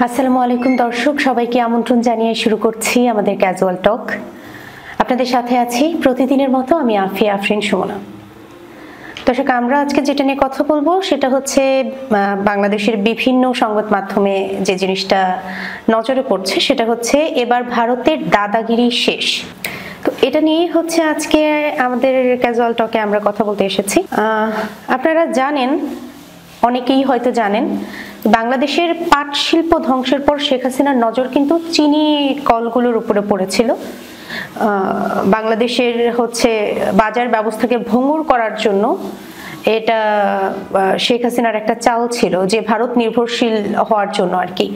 আসসালামু আলাইকুম দর্শক, সবাইকে আমন্ত্রণ জানিয়ে শুরু করছি আমাদের ক্যাজুয়াল টক। আপনাদের সাথে আছি প্রতিদিনের মতো আমি আফিয়া আফরিন সুমনা। দর্শক, আমরা আজকে যেটা নিয়ে কথা বলবো সেটা হচ্ছে বাংলাদেশের বিভিন্ন সংবাদ মাধ্যমে যে জিনিসটা নজরে পড়ছে সেটা হচ্ছে এবার ভারতের দাদাগিরি শেষ। তো এটা নিয়েই হচ্ছে আজকে আমাদের ক্যাজুয়াল টকে আমরা কথা বলতে এসেছি। আপনারা জানেন, অনেকেই হয়তো জানেন, বাংলাদেশের পাট শিল্প ধ্বংসের পর শেখ হাসিনার নজর কিন্তু চিনি কলগুলোর উপরে পড়েছিল। বাংলাদেশের হচ্ছে বাজার ব্যবস্থাকে ভঙ্গুর করার জন্য এটা শেখ হাসিনার একটা চাল ছিল, যে ভারত নির্ভরশীল হওয়ার জন্য আর কি।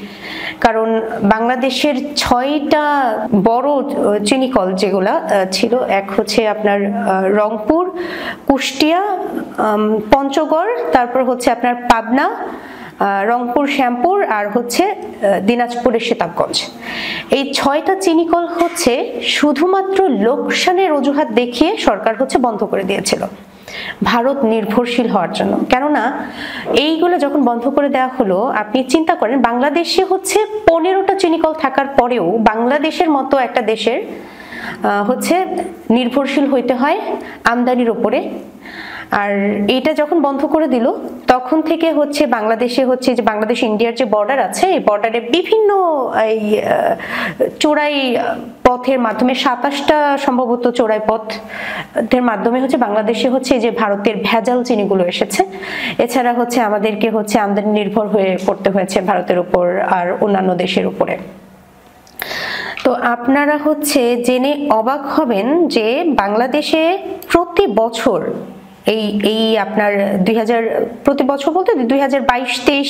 কারণ বাংলাদেশের 6টা বড় চিনি কল যেগুলা ছিল, এক হচ্ছে আপনার রংপুর, কুষ্টিয়া, পঞ্চগড়, তারপর হচ্ছে আপনার পাবনা, রংপুর, শ্যামপুর, আর হচ্ছে দিনাজপুরের সিতাবগঞ্জ। এই 6টা চিনিকল হচ্ছে শুধুমাত্র লোকসানের অজুহাত দেখিয়ে সরকার হচ্ছে বন্ধ করে দিয়েছিল ভারত নির্ভরশীল হওয়ার জন্য। কেননা এইগুলো যখন বন্ধ করে দেওয়া হলো, আপনি চিন্তা করেন বাংলাদেশে হচ্ছে 15টা চিনিকল থাকার পরেও বাংলাদেশের মতো একটা দেশের হচ্ছে নির্ভরশীল হইতে হয় আমদানির উপরে। আর এটা যখন বন্ধ করে দিল তখন থেকে হচ্ছে বাংলাদেশে হচ্ছে যে বাংলাদেশ ইন্ডিয়ার যে বর্ডার আছে, এই বর্ডারে বিভিন্ন এই চোরাই পথের মাধ্যমে 27টা সম্ভবত চোরাই পথের মাধ্যমে হচ্ছে বাংলাদেশে হচ্ছে যে ভারতের ভেজাল চিনিগুলো এসেছে। এছাড়া হচ্ছে আমাদেরকে হচ্ছে আমদানি নির্ভর হয়ে পড়তে হয়েছে ভারতের উপর আর অন্যান্য দেশের উপরে। তো আপনারা হচ্ছে জেনে অবাক হবেন যে বাংলাদেশে প্রতি বছর এই আপনার প্রতি বছর বলতে 2022-23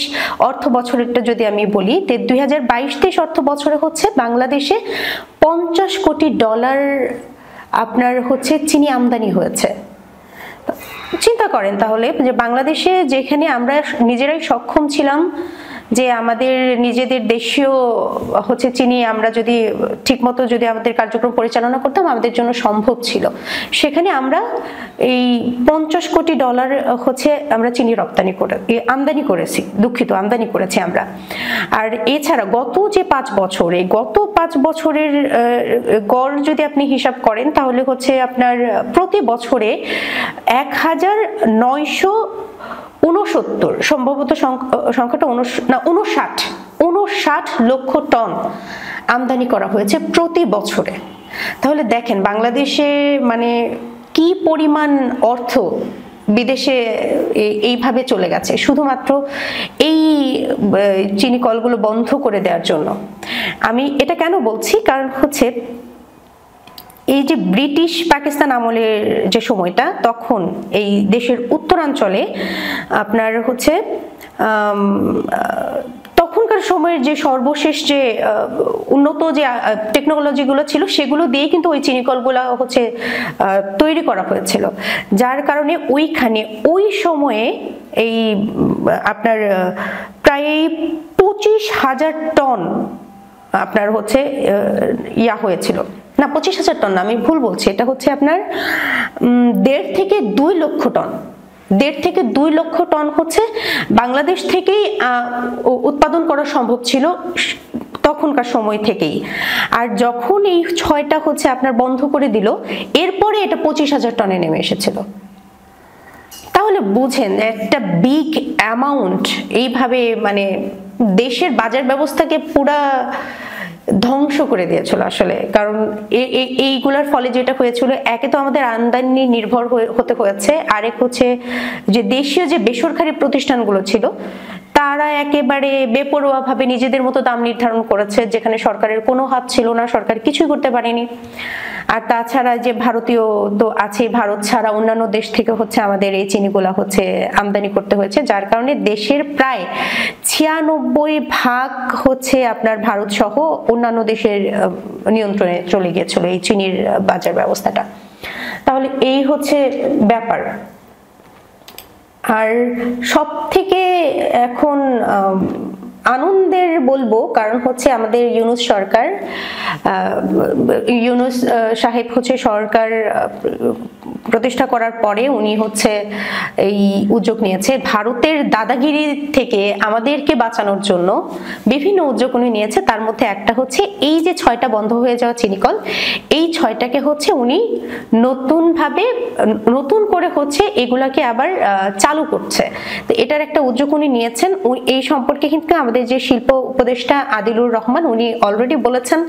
অর্থ বছরেরটা যদি আমি বলি, 2022-23 অর্থ বছরে হচ্ছে বাংলাদেশে $50 কোটি আপনার হচ্ছে চিনি আমদানি হয়েছে। চিন্তা করেন তাহলে যে বাংলাদেশে যেখানে আমরা নিজেরাই সক্ষম ছিলাম যে আমাদের নিজেদের দেশীয় হচ্ছে চিনি আমরা যদি ঠিকমতো যদি আমাদের কার্যক্রম পরিচালনা করতাম আমাদের জন্য সম্ভব ছিল, সেখানে আমরা এই $50 কোটি হচ্ছে আমরা চিনি আমদানি করেছি আমরা। আর এছাড়া গত যে 5 বছরের গড় যদি আপনি হিসাব করেন তাহলে হচ্ছে আপনার প্রতি বছরে 1969 সম্ভবত সংখ্যাটা 59 লক্ষ টন আমদানি করা হয়েছে প্রতি বছরে। তাহলে দেখেন বাংলাদেশে মানে কি পরিমাণ অর্থ বিদেশে এইভাবে চলে গেছে শুধুমাত্র এই চিনি কলগুলো বন্ধ করে দেওয়ার জন্য। আমি এটা কেন বলছি, কারণ হচ্ছে এই যে ব্রিটিশ পাকিস্তান আমলের যে সময়টা, তখন এই দেশের উত্তরাঞ্চলে আপনার হচ্ছে তখনকার সময়ের যে সর্বশেষ যে উন্নত যে টেকনোলজিগুলো ছিল সেগুলো দিয়ে কিন্তু ওই চিনিকলগুলো হচ্ছে তৈরি করা হয়েছিল, যার কারণে ওইখানে ওই সময়ে এই আপনার প্রায় 25,000 টন আপনার হচ্ছে হয়েছিল। না, 25,000 টন না, আমি ভুল বলছি, এটা হচ্ছে আপনার 1.5 থেকে 2 লক্ষ টন। 1.5 থেকে 2 লক্ষ টন হচ্ছে বাংলাদেশ থেকেই উৎপাদন করা সম্ভব ছিল তখনকার সময় থেকেই। আর যখন এই 6টা হচ্ছে আপনার বন্ধ করে দিল, এরপরে এটা 25,000 টনে নেমে এসেছিল। তাহলে বুঝেন একটা বিগ অ্যামাউন্ট এইভাবে মানে দেশের বাজার ব্যবস্থাকে পুরা ধ্বংস করে দিয়েছিল আসলে। কারণ এইগুলার ফলে যেটা হয়েছিল, একে তো আমাদের আমদানি নির্ভর হতে হয়েছে, আরেক হচ্ছে যে দেশীয় যে বেসরকারি প্রতিষ্ঠানগুলো ছিল তারা একেবারে বেপরোয়া ভাবে নিজেদের মতো দাম নির্ধারণ করেছে, যেখানে সরকারের কোনো হাত ছিল না, সরকার কিছুই করতে পারেনি। আর তাছাড়া যে ভারতীয় তো আছে, ভারত ছাড়া অন্যান্য দেশ থেকে হচ্ছে আমাদের এই চিনিগুলা হচ্ছে আমদানি করতে হয়েছে, যার কারণে দেশের প্রায় 96% হচ্ছে আপনার ভারত সহ অন্যান্য দেশের নিয়ন্ত্রণে চলে গিয়েছিল এই চিনির বাজার ব্যবস্থাটা। তাহলে এই হচ্ছে ব্যাপার। আর সব থেকে এখন আনন্দের বলবো, কারণ হচ্ছে আমাদের ইউনূস সরকার, ইউনূস সাহেব হচ্ছে সরকার প্রতিষ্ঠা করার পরে উনি হচ্ছে এই উদ্যোগ নিয়েছে ভারতের দাদাগিরি থেকে আমাদেরকে বাঁচানোর জন্য। বিভিন্ন উদ্যোগ উনি নিয়েছে, তার মধ্যে একটা হচ্ছে এই যে 6টা বন্ধ হয়ে যাওয়া চিনিকল, এই 6টাকে হচ্ছে উনি নতুন করে হচ্ছে এগুলাকে আবার চালু করছে। তো এটার একটা উদ্যোগ উনি নিয়েছেন। এই সম্পর্কে কিন্তু আমাদের যে শিল্প উপদেষ্টা আদিলুর রহমান উনি অলরেডি বলেছেন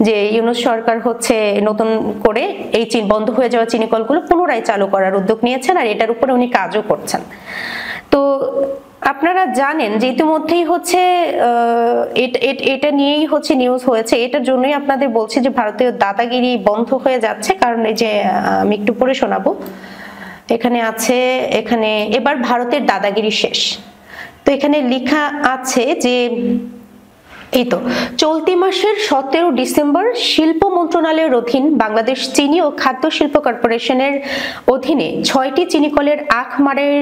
যে ইউনূস সরকার হচ্ছে নতুন করে এই বন্ধ হয়ে যাওয়া চিনিকলগুলো পুনরায় চালু করার উদ্যোগ নিয়েছেন, আর এটার উপরে উনি কাজও করছেন। তো আপনারা জানেন যে ইতিমধ্যেই হচ্ছে এটা নিয়েই হচ্ছে নিউজ হয়েছে। এটার জন্যই আপনাদের বলছি যে ভারতীয় দাদাগিরি বন্ধ হয়ে যাচ্ছে, কারণ এই যে আমি একটু পড়ে শোনাবো, এখানে আছে, এখানে এবার ভারতের দাদাগিরি শেষ। তো এখানে লেখা আছে যে এই তো চলতি মাসের 17 ডিসেম্বর শিল্প মন্ত্রণালয়ের অধীন বাংলাদেশ চিনি ও খাদ্য শিল্প কর্পোরেশনের অধীনে 6টি চিনিকলের আখ মারের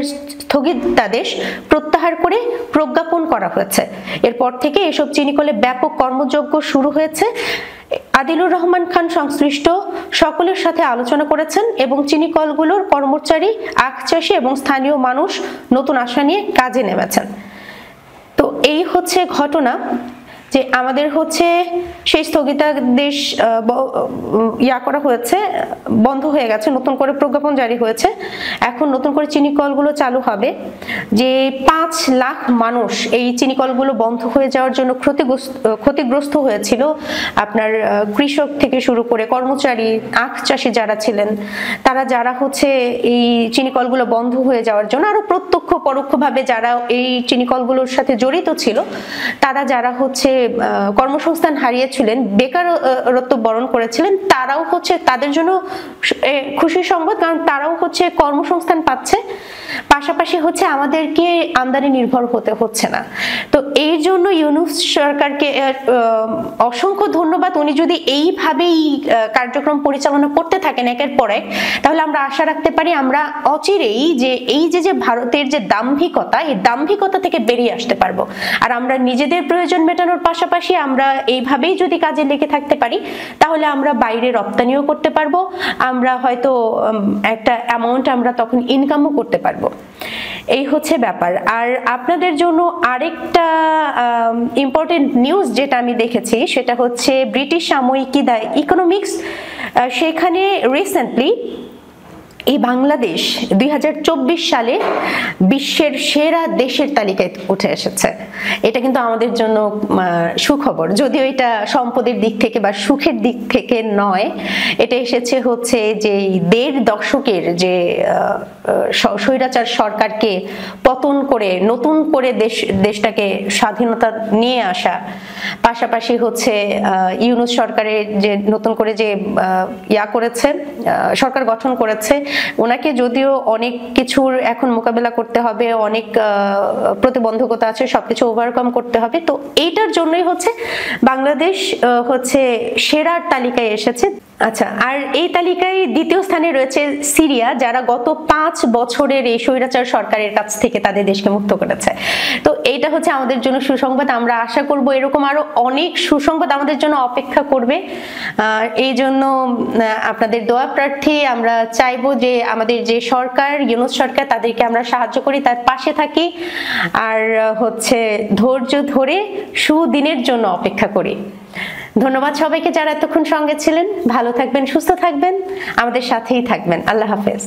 স্থগিতাদেশ প্রত্যাহার করে প্রজ্ঞাপন করা হয়েছে। এরপর থেকে এসব চিনিকলে ব্যাপক কর্মযজ্ঞ শুরু হয়েছে। আদিলুর রহমান খান সংশ্লিষ্ট সকলের সাথে আলোচনা করেছেন এবং চিনিকলগুলোর কর্মচারী, আখ চাষী এবং স্থানীয় মানুষ নতুন আশা নিয়ে কাজে নেমেছেন। তো এই হচ্ছে ঘটনা যে আমাদের হচ্ছে সেই স্থগিতাদেশ করা হয়েছে, বন্ধ হয়ে গেছে, নতুন করে প্রজ্ঞাপন জারি হয়েছে। এখন নতুন করে চিনিকলগুলো চালু হবে। যে 5 লাখ মানুষ এই চিনিকলগুলো বন্ধ হয়ে যাওয়ার জন্য ক্ষতিগ্রস্ত হয়েছিল, আপনার কৃষক থেকে শুরু করে কর্মচারী, আখ চাষী যারা ছিলেন, তারা যারা হচ্ছে এই চিনিকলগুলো বন্ধ হয়ে যাওয়ার জন্য, আরো প্রত্যক্ষ পরোক্ষভাবে যারা এই চিনিকলগুলোর সাথে জড়িত ছিল, তারা যারা হচ্ছে কর্মসংস্থান হারিয়েছিলেন, বেকারত্ব বরণ করেছিলেন, তারাও হচ্ছে তাদের জন্য খুশির সংবাদ, কারণ তারাও হচ্ছে কর্মসংস্থান পাচ্ছে। পাশাপাশি হচ্ছে আমাদেরকে আমদানি নির্ভর হতে হচ্ছে না। তো এই জন্য ইউনূস সরকারকে অসংখ্য ধন্যবাদ। উনি যদি এইভাবেই কার্যক্রম পরিচালনা করতে থাকেন একের পর এক, তাহলে আমরা আশা রাখতে পারি আমরা অচিরেই যে এই যে ভারতের যে দাম্ভিকতা, এই দাম্ভিকতা থেকে বেরিয়ে আসতে পারবো। আর আমরা নিজেদের প্রয়োজন মেটানোর পাশাপাশি আমরা এইভাবেই যদি কাজে লেগে থাকতে পারি, তাহলে আমরা বাইরে রপ্তানিও করতে পারবো, আমরা হয়তো একটা অ্যামাউন্ট আমরা তখন ইনকামও করতে পারবো। এই হচ্ছে ব্যাপার। আর আপনাদের জন্য আরেকটা ইম্পর্টেন্ট নিউজ যেটা আমি দেখেছি, সেটা হচ্ছে ব্রিটিশ সাময়িকী দ্য ইকোনমিক্স, সেখানে রিসেন্টলি এই বাংলাদেশ 2024 সালে বিশ্বের সেরা দেশের তালিকায় উঠে এসেছে। এটা কিন্তু আমাদের জন্য সুখবর, যদিও এটা সম্পদের দিক থেকে বা সুখের দিক থেকে নয়। এটা এসেছে হচ্ছে যে 1.5 দশকের যে স্বৈরাচার সরকারকে পতন করে নতুন করে দেশটাকে স্বাধীনতা নিয়ে আসা, পাশাপাশি হচ্ছে ইউনূস সরকারের যে নতুন করে যে করেছে, সরকার গঠন করেছে, ওনাকে যদিও অনেক কিছুর এখন মোকাবেলা করতে হবে, অনেক প্রতিবন্ধকতা আছে, সবকিছু ওভারকাম করতে হবে। তো এইটার জন্যই হচ্ছে বাংলাদেশ হচ্ছে সেরার তালিকায় এসেছে। আচ্ছা, আর এই তালিকায় দ্বিতীয় স্থানে রয়েছে সিরিয়া, যারা গত 5 বছরের এই স্বৈরাচার সরকারের কাছ থেকে তাদের দেশকে মুক্ত করেছে। তো এইটা হচ্ছে আমাদের জন্য সুসংবাদ। আমরা আশা করব এরকম আরো অনেক সুসংবাদ আমাদের জন্য অপেক্ষা করবে। এই জন্য আপনাদের দোয়া প্রার্থী। আমরা চাইবো যে আমাদের যে সরকার, ইউনূস সরকার, তাদেরকে আমরা সাহায্য করি, তার পাশে থাকি, আর হচ্ছে ধৈর্য ধরে সুদিনের জন্য অপেক্ষা করি। ধন্যবাদ সবাইকে যারা এতক্ষণ সঙ্গে ছিলেন। ভালো থাকবেন, সুস্থ থাকবেন, আমাদের সাথেই থাকবেন। আল্লাহ হাফেজ।